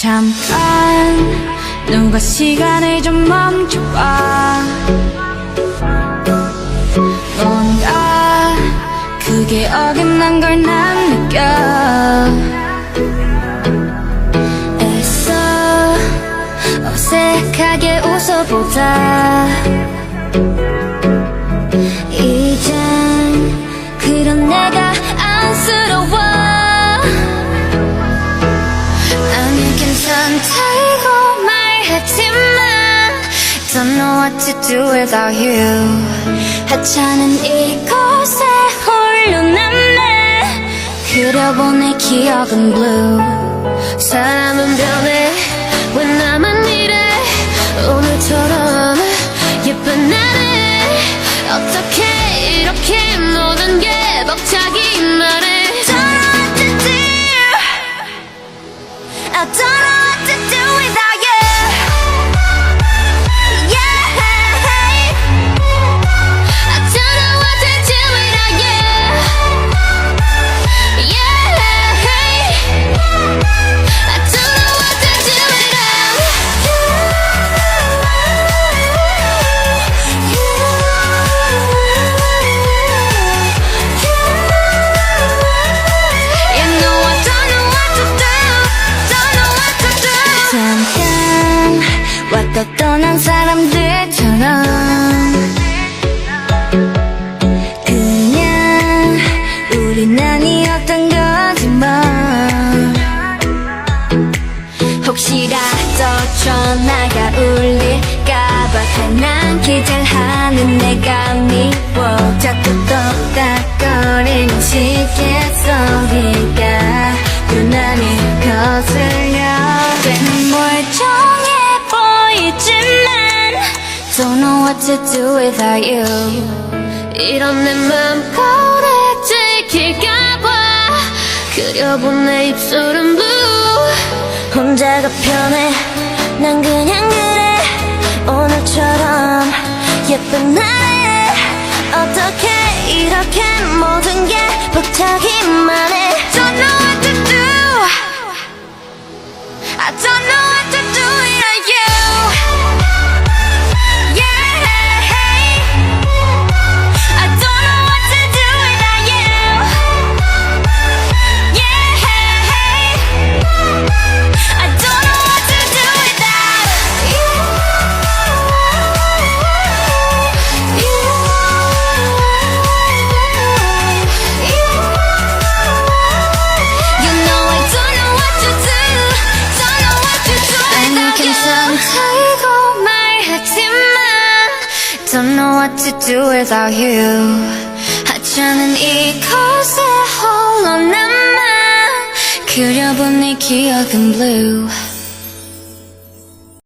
잠깐 누가 시간을 좀 멈춰봐. 뭔가 그게 어긋난 걸 난 느껴. 애써 어색하게 웃어보자. 이젠 그런 내가 안쓰러워. 나는 괜찮다고 말했지만 Don't know what to do without you. 하찮은 이곳에 홀로 남네. 그려보내 기억은 blue. 사람은 변해 왜 나만 이래. 오늘처럼 예쁜 날에 어떻게 이렇게 모든 게 벅차기만 해. I don't know what to do without you. Yeah. I don't know what to do without you. Yeah. I don't know what to do without You know I don't know what to do. Don't know what to do. 잠깐 왔다 떠난 사람들처럼 그냥 우린 아니었던 거지만 혹시라도 전화가 울릴까봐 괜한 기절하는 내가 미워. 자꾸 똑딱거리는 시계 소리가 유난히 거슬려. 꽤는 멀쩡해 보이지만 Don't know what to do without you. 이런 내 맘 거래 들킬까봐 그려본 내 입술은 blue. 혼자가 편해 난 그냥 그래. 오늘처럼 예쁜 날에 어떻게 이렇게 모든 게 벅차기만 해. Don't know what to do. I don't know what to do without you. Yeah. I don't know what to do without you. Yeah. I don't know what to do without you. You know I don't know what to do. Don't know what to do without you. 괜찮다고 말했지만 Don't know what to do without you. 하찮은 이곳에 홀로 남아 그려본 네 기억은 blue.